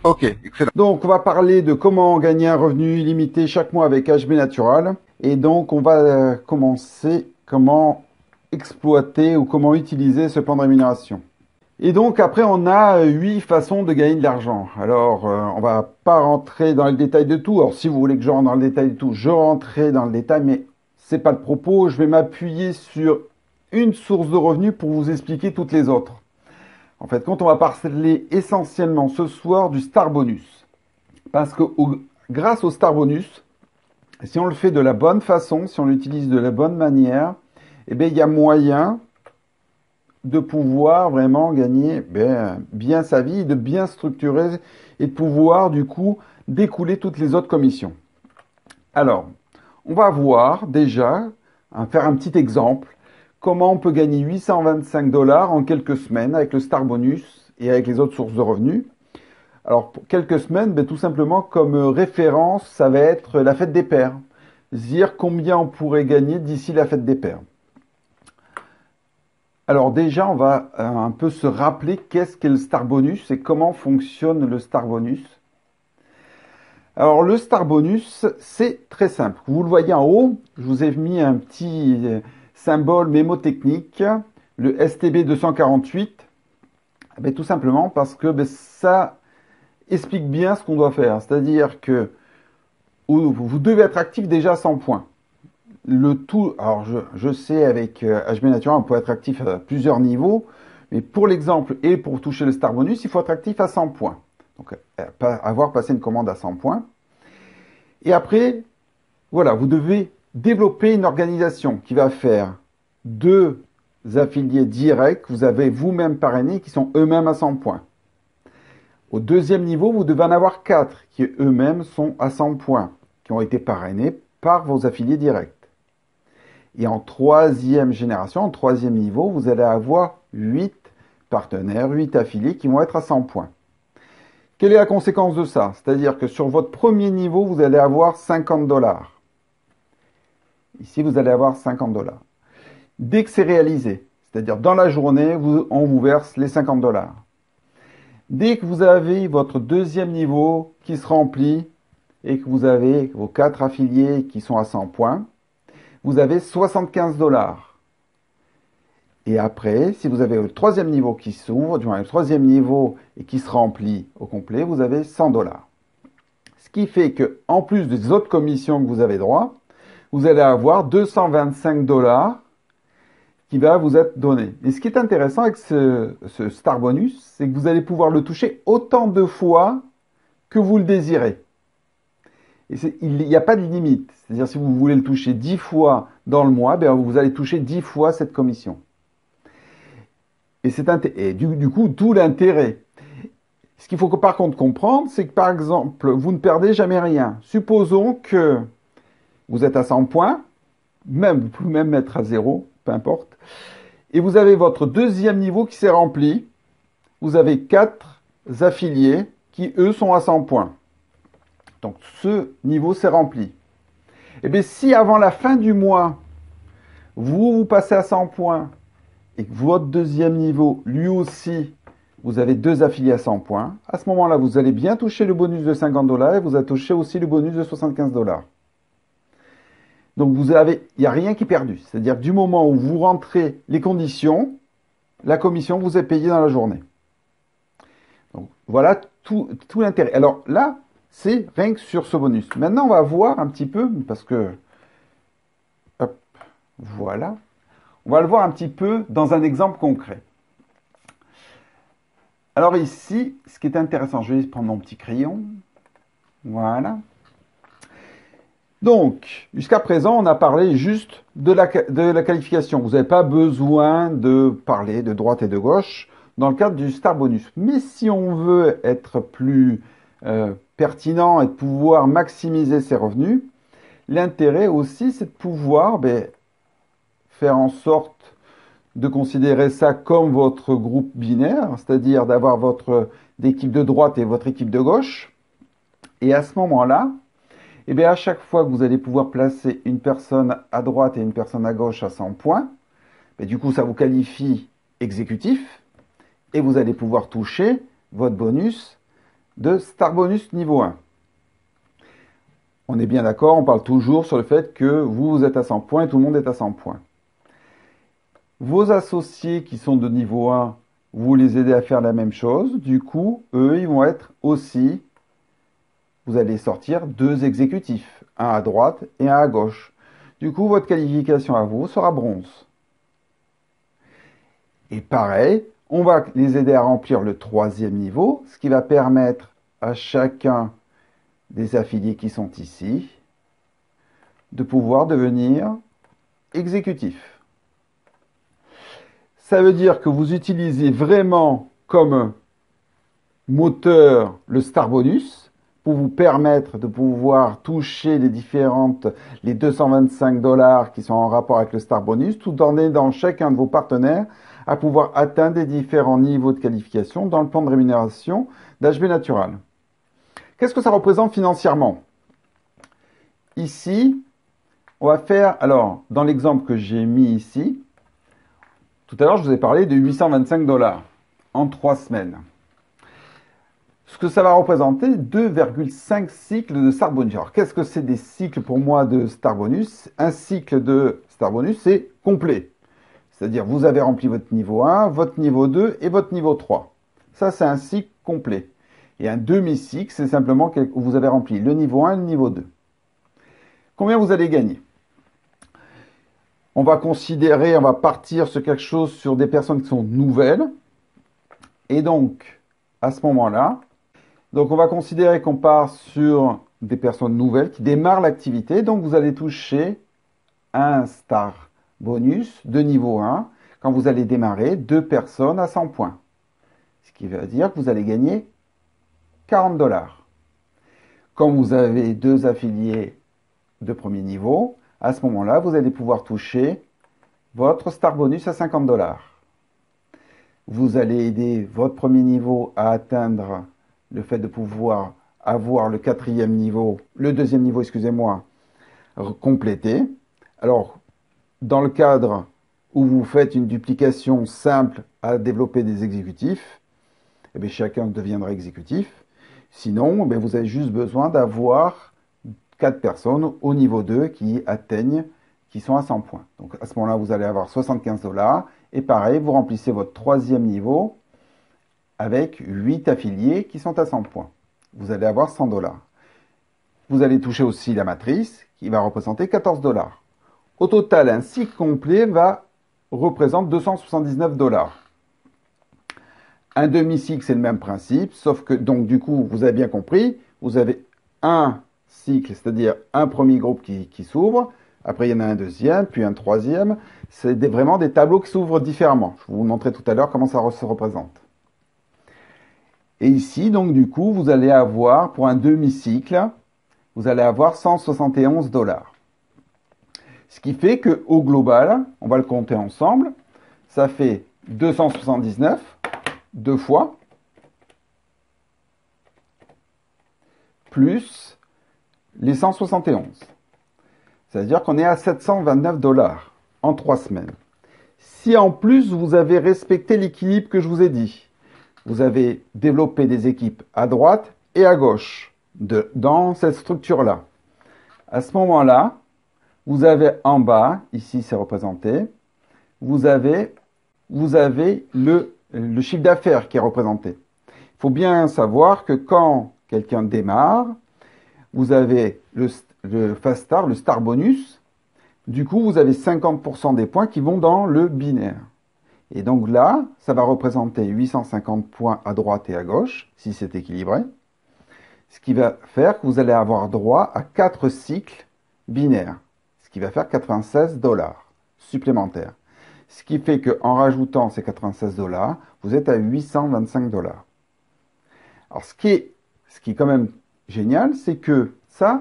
Ok, excellent. Donc, on va parler de comment gagner un revenu illimité chaque mois avec HB Natural. Et donc, on va commencer comment exploiter ou comment utiliser ce plan de rémunération. Et donc, après, on a 8 façons de gagner de l'argent. Alors, on va pas rentrer dans le détail de tout. Alors, si vous voulez que je rentre dans le détail de tout, je rentrerai dans le détail, mais c'est pas le propos. Je vais m'appuyer sur une source de revenus pour vous expliquer toutes les autres. En fait, quand on va parler essentiellement ce soir du Star Bonus. Parce que grâce au Star Bonus, si on le fait de la bonne façon, si on l'utilise de la bonne manière, eh bien, il y a moyen de pouvoir vraiment gagner bien sa vie, de bien structurer et de pouvoir du coup découler toutes les autres commissions. Alors, on va voir déjà, faire un petit exemple, comment on peut gagner 825 dollars en quelques semaines avec le Star Bonus et avec les autres sources de revenus. Alors, pour quelques semaines, tout simplement, comme référence, ça va être la fête des pères. Dire combien on pourrait gagner d'ici la fête des pères. Alors déjà, on va un peu se rappeler qu'est-ce qu'est le Star Bonus et comment fonctionne le Star Bonus. Alors le Star Bonus, c'est très simple. Vous le voyez en haut, je vous ai mis un petit symbole mémotechnique, le STB 248. Tout simplement parce que ça explique bien ce qu'on doit faire. C'est-à-dire que vous devez être actif déjà à 100 points. Le tout, alors je sais avec HB Natural, on peut être actif à plusieurs niveaux, mais pour l'exemple et pour toucher le Star Bonus, il faut être actif à 100 points. Donc avoir passé une commande à 100 points. Et après, voilà, vous devez développer une organisation qui va faire 2 affiliés directs que vous avez vous-même parrainés qui sont eux-mêmes à 100 points. Au deuxième niveau, vous devez en avoir 4 qui eux-mêmes sont à 100 points, qui ont été parrainés par vos affiliés directs. Et en troisième génération, en troisième niveau, vous allez avoir 8 partenaires, 8 affiliés qui vont être à 100 points. Quelle est la conséquence de ça? C'est-à-dire que sur votre premier niveau, vous allez avoir 50 dollars. Ici, vous allez avoir 50 dollars. Dès que c'est réalisé, c'est-à-dire dans la journée, on vous verse les 50 dollars. Dès que vous avez votre deuxième niveau qui se remplit et que vous avez vos 4 affiliés qui sont à 100 points, vous avez 75 dollars. Et après, si vous avez le troisième niveau qui s'ouvre, du moins le troisième niveau et qui se remplit au complet, vous avez 100 dollars. Ce qui fait que, en plus des autres commissions que vous avez droit, vous allez avoir 225 dollars qui va vous être donné. Et ce qui est intéressant avec ce Star Bonus, c'est que vous allez pouvoir le toucher autant de fois que vous le désirez. Et il n'y a pas de limite. C'est-à-dire, si vous voulez le toucher 10 fois dans le mois, vous allez toucher 10 fois cette commission. Et du coup, tout l'intérêt. Ce qu'il faut par contre comprendre, c'est que par exemple, vous ne perdez jamais rien. Supposons que vous êtes à 100 points, vous pouvez même mettre à 0, peu importe, et vous avez votre deuxième niveau qui s'est rempli. Vous avez 4 affiliés qui, eux, sont à 100 points. Donc, ce niveau s'est rempli. Et bien, si avant la fin du mois, vous passez à 100 points et que votre deuxième niveau, lui aussi, vous avez 2 affiliés à 100 points, à ce moment-là, vous allez bien toucher le bonus de 50 dollars et vous allez toucher aussi le bonus de 75 dollars. Donc, il n'y a rien qui est perdu. C'est-à-dire que du moment où vous rentrez les conditions, la commission vous est payée dans la journée. Donc, voilà tout l'intérêt. Alors là, c'est rien que sur ce bonus. Maintenant, on va voir un petit peu, parce que, hop, voilà. On va le voir un petit peu dans un exemple concret. Alors ici, ce qui est intéressant, je vais prendre mon petit crayon. Voilà. Donc, jusqu'à présent, on a parlé juste de la qualification. Vous n'avez pas besoin de parler de droite et de gauche dans le cadre du Star Bonus. Mais si on veut être plus pertinent et de pouvoir maximiser ses revenus, l'intérêt aussi, c'est de pouvoir faire en sorte de considérer ça comme votre groupe binaire, c'est-à-dire d'avoir votre équipe de droite et votre équipe de gauche. Et à ce moment-là, à chaque fois que vous allez pouvoir placer une personne à droite et une personne à gauche à 100 points, du coup, ça vous qualifie exécutif et vous allez pouvoir toucher votre bonus de Starbonus niveau 1. On est bien d'accord, on parle toujours sur le fait que vous êtes à 100 points et tout le monde est à 100 points. Vos associés qui sont de niveau 1, vous les aidez à faire la même chose. Du coup, eux, ils vont être aussi, vous allez sortir 2 exécutifs, un à droite et un à gauche. Du coup, votre qualification à vous sera bronze. Et pareil, on va les aider à remplir le 3e niveau, ce qui va permettre à chacun des affiliés qui sont ici de pouvoir devenir exécutif. Ça veut dire que vous utilisez vraiment comme moteur le Starbonus pour vous permettre de pouvoir toucher les 225 $ qui sont en rapport avec le Starbonus, tout en aidant chacun de vos partenaires à pouvoir atteindre des différents niveaux de qualification dans le plan de rémunération d'HB Natural. Qu'est-ce que ça représente financièrement? Ici, on va faire, alors, dans l'exemple que j'ai mis ici, tout à l'heure, je vous ai parlé de 825 $ en 3 semaines. Ce que ça va représenter, 2,5 cycles de Starbonus. Alors, qu'est-ce que c'est des cycles pour moi de Starbonus? Un cycle de Starbonus, c'est complet. C'est-à-dire, vous avez rempli votre niveau 1, votre niveau 2 et votre niveau 3. Ça, c'est un cycle complet. Et un demi-cycle, c'est simplement que vous avez rempli le niveau 1 et le niveau 2. Combien vous allez gagner? On va partir sur quelque chose sur des personnes qui sont nouvelles. Et donc, à ce moment-là, on va considérer qu'on part sur des personnes nouvelles qui démarrent l'activité. Donc, vous allez toucher un star bonus de niveau 1 quand vous allez démarrer 2 personnes à 100 points. Ce qui veut dire que vous allez gagner 40 $. Quand vous avez 2 affiliés de premier niveau, à ce moment-là, vous allez pouvoir toucher votre star bonus à 50 $. Vous allez aider votre premier niveau à atteindre le fait de pouvoir avoir le 4e niveau, le 2e niveau, excusez-moi, complété. Alors, dans le cadre où vous faites une duplication simple à développer des exécutifs, eh bien, chacun deviendra exécutif. Sinon, eh vous avez juste besoin d'avoir 4 personnes au niveau 2 qui sont à 100 points. Donc à ce moment-là, vous allez avoir 75 $. Et pareil, vous remplissez votre 3e niveau avec 8 affiliés qui sont à 100 points. Vous allez avoir 100 $. Vous allez toucher aussi la matrice qui va représenter 14 $. Au total, un cycle complet représente 279 $. Un demi-cycle, c'est le même principe, sauf que, donc du coup, vous avez bien compris, vous avez un cycle, c'est-à-dire un premier groupe qui s'ouvre, après il y en a un deuxième, puis un troisième. C'est vraiment des tableaux qui s'ouvrent différemment. Je vais vous montrer tout à l'heure comment ça se représente. Et ici, donc du coup, vous allez avoir, pour un demi-cycle, vous allez avoir 171 $. Ce qui fait qu'au global, on va le compter ensemble, ça fait 279, 2 fois, plus les 171. C'est-à-dire qu'on est à 729 $ en 3 semaines. Si en plus vous avez respecté l'équilibre que je vous ai dit, vous avez développé des équipes à droite et à gauche dans cette structure-là. À ce moment-là, vous avez en bas, ici c'est représenté, vous avez le chiffre d'affaires qui est représenté. Il faut bien savoir que quand quelqu'un démarre, vous avez le fast star, le star bonus. Du coup, vous avez 50% des points qui vont dans le binaire. Et donc là, ça va représenter 850 points à droite et à gauche, si c'est équilibré. Ce qui va faire que vous allez avoir droit à 4 cycles binaires, ce qui va faire 96 $ supplémentaires. Ce qui fait qu'en rajoutant ces 96 $, vous êtes à 825 $. Alors, ce qui est quand même génial, c'est que ça,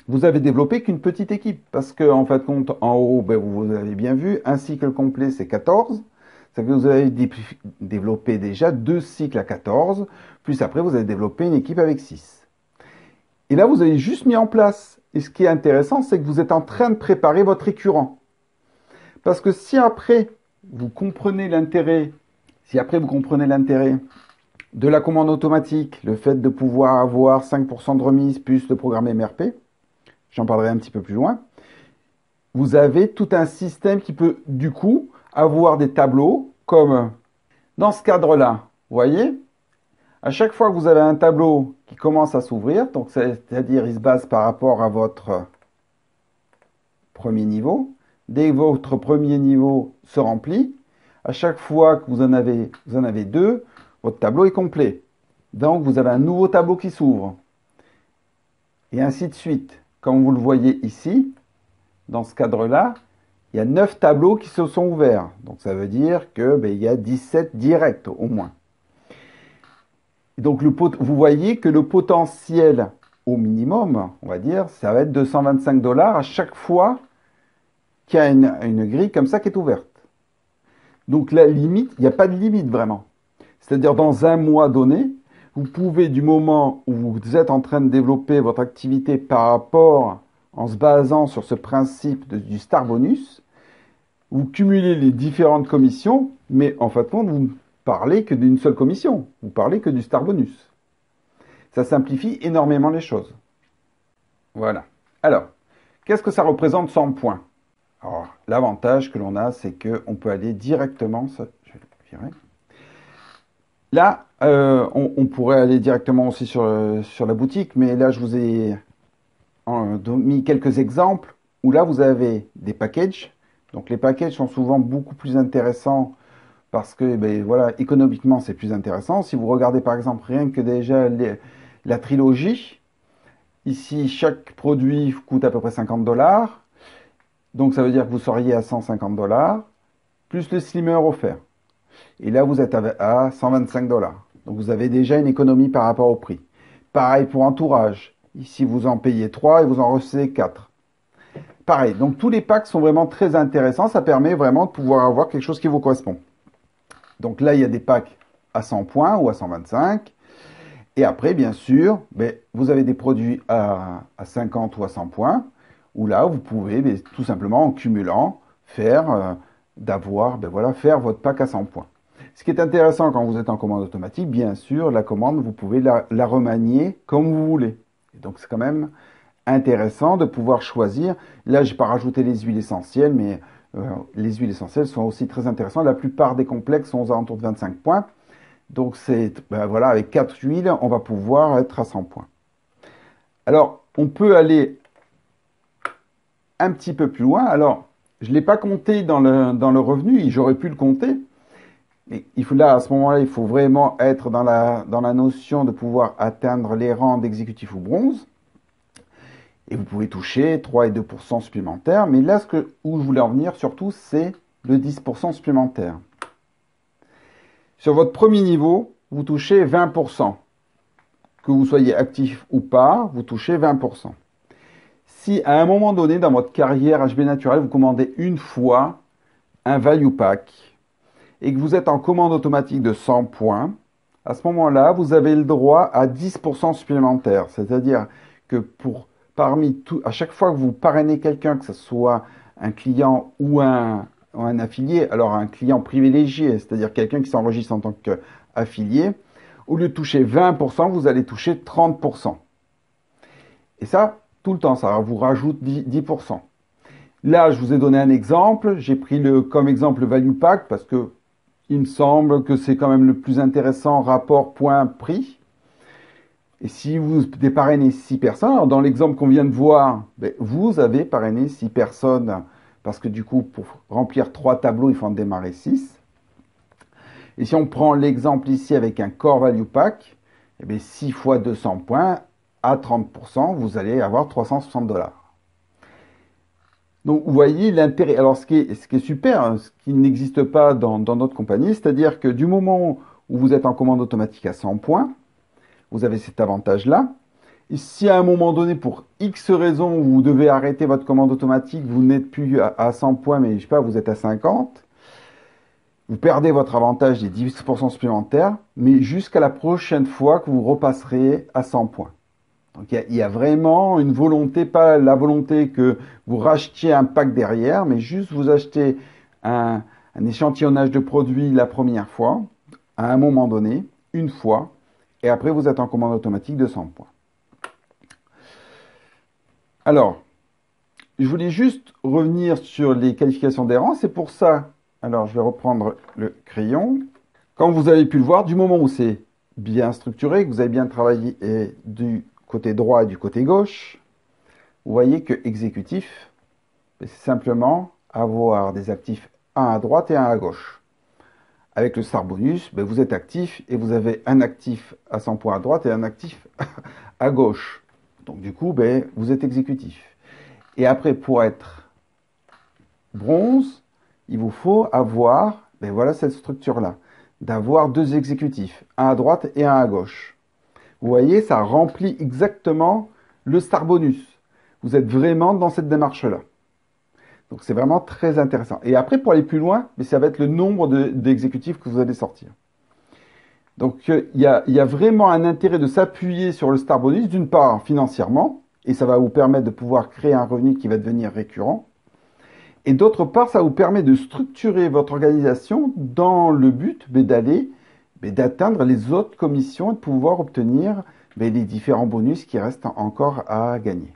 vous avez développé qu'une petite équipe. Parce que, en fait, compte, en haut, vous avez bien vu, un cycle complet, c'est 14. Ça fait que vous avez développé déjà 2 cycles à 14. Puis après, vous avez développé une équipe avec 6. Et là, vous avez juste mis en place. Et ce qui est intéressant, c'est que vous êtes en train de préparer votre récurrent. Parce que si après, vous comprenez l'intérêt de la commande automatique, le fait de pouvoir avoir 5% de remise plus le programme MRP, j'en parlerai un petit peu plus loin, vous avez tout un système qui peut du coup avoir des tableaux comme dans ce cadre-là. Vous voyez, à chaque fois que vous avez un tableau qui commence à s'ouvrir, donc c'est-à-dire il se base par rapport à votre premier niveau, dès que votre premier niveau se remplit, à chaque fois que vous en avez deux, votre tableau est complet. Donc vous avez un nouveau tableau qui s'ouvre. Et ainsi de suite. Comme vous le voyez ici, dans ce cadre-là, il y a 9 tableaux qui se sont ouverts. Donc ça veut dire que il y a 17 directs au moins. Et donc vous voyez que le potentiel au minimum, on va dire, ça va être 225 $ à chaque fois qu'il y a une grille comme ça qui est ouverte. Donc la limite, il n'y a pas de limite vraiment. C'est-à-dire dans un mois donné, vous pouvez, du moment où vous êtes en train de développer votre activité par rapport, en se basant sur ce principe du Star Bonus, vous cumulez les différentes commissions, mais en fait, vous ne parlez que d'une seule commission. Vous parlez que du Star Bonus. Ça simplifie énormément les choses. Voilà. Alors, qu'est-ce que ça représente 100 points? Alors, l'avantage que l'on a, c'est qu'on peut aller directement... Je vais le virer. Là, on pourrait aller directement aussi sur la boutique, mais là, je vous ai mis quelques exemples où là, vous avez des packages. Donc, les packages sont souvent beaucoup plus intéressants parce que, voilà, économiquement, c'est plus intéressant. Si vous regardez, par exemple, rien que déjà la trilogie, ici, chaque produit coûte à peu près 50 $. Donc, ça veut dire que vous seriez à 150 $, plus le slimmer offert. Et là, vous êtes à 125 $. Donc, vous avez déjà une économie par rapport au prix. Pareil pour entourage. Ici, vous en payez 3 et vous en recevez 4. Pareil. Donc, tous les packs sont vraiment très intéressants. Ça permet vraiment de pouvoir avoir quelque chose qui vous correspond. Donc là, il y a des packs à 100 points ou à 125. Et après, bien sûr, vous avez des produits à 50 ou à 100 points, où là, vous pouvez tout simplement, en cumulant, faire votre pack à 100 points. Ce qui est intéressant quand vous êtes en commande automatique, bien sûr, la commande, vous pouvez la remanier comme vous voulez. Et donc, c'est quand même intéressant de pouvoir choisir. Là, je n'ai pas rajouté les huiles essentielles, mais les huiles essentielles sont aussi très intéressantes. La plupart des complexes sont aux alentours de 25 points. Donc, voilà, avec 4 huiles, on va pouvoir être à 100 points. Alors, on peut aller un petit peu plus loin. Alors, je ne l'ai pas compté dans le revenu, et j'aurais pu le compter. Mais à ce moment-là, il faut vraiment être dans la notion de pouvoir atteindre les rangs d'exécutif ou bronze. Et vous pouvez toucher 3 et 2% supplémentaires. Mais là, où je voulais en venir surtout, c'est le 10% supplémentaire. Sur votre premier niveau, vous touchez 20%. Que vous soyez actif ou pas, vous touchez 20%. Si à un moment donné, dans votre carrière HB Naturel, vous commandez une fois un Value Pack et que vous êtes en commande automatique de 100 points, à ce moment-là, vous avez le droit à 10% supplémentaire. C'est-à-dire que à chaque fois que vous parrainez quelqu'un, que ce soit un client ou un affilié, alors un client privilégié, c'est-à-dire quelqu'un qui s'enregistre en tant qu'affilié, au lieu de toucher 20%, vous allez toucher 30%. Et ça, tout le temps, ça vous rajoute 10%. Là, je vous ai donné un exemple. J'ai pris comme exemple le Value Pack parce que il me semble que c'est quand même le plus intéressant rapport point-prix. Et si vous parrainez 6 personnes, alors dans l'exemple qu'on vient de voir, vous avez parrainé 6 personnes parce que du coup, pour remplir 3 tableaux, il faut en démarrer 6. Et si on prend l'exemple ici avec un Core Value Pack, 6 fois 200 points, à 30%, vous allez avoir 360 $. Donc, vous voyez l'intérêt. Alors, ce qui est super, hein, ce qui n'existe pas dans notre compagnie, c'est-à-dire que du moment où vous êtes en commande automatique à 100 points, vous avez cet avantage-là. Et si à un moment donné, pour X raison, vous devez arrêter votre commande automatique, vous n'êtes plus à 100 points, mais je sais pas, vous êtes à 50, vous perdez votre avantage des 10% supplémentaires, mais jusqu'à la prochaine fois que vous repasserez à 100 points. Donc il y a vraiment une volonté, pas la volonté que vous rachetiez un pack derrière, mais juste vous achetez un échantillonnage de produits la première fois, à un moment donné, une fois. Et après, vous êtes en commande automatique de 100 points. Alors, je voulais juste revenir sur les qualifications des rangs. C'est pour ça, alors je vais reprendre le crayon. Comme vous avez pu le voir, du moment où c'est bien structuré, que vous avez bien travaillé du côté droit et du côté gauche, vous voyez que exécutif, c'est simplement avoir des actifs, un à droite et un à gauche. Avec le star bonus, vous êtes actif et vous avez un actif à 100 points à droite et un actif à gauche. Donc du coup, vous êtes exécutif. Et après, pour être bronze, il vous faut avoir, voilà cette structure-là, d'avoir deux exécutifs, un à droite et un à gauche. Vous voyez, ça remplit exactement le star bonus. Vous êtes vraiment dans cette démarche-là. Donc c'est vraiment très intéressant. Et après, pour aller plus loin, ça va être le nombre d'exécutifs que vous allez sortir. Donc il y a vraiment un intérêt de s'appuyer sur le star bonus, d'une part financièrement, et ça va vous permettre de pouvoir créer un revenu qui va devenir récurrent. Et d'autre part, ça vous permet de structurer votre organisation dans le but d'atteindre les autres commissions et de pouvoir obtenir les différents bonus qui restent encore à gagner.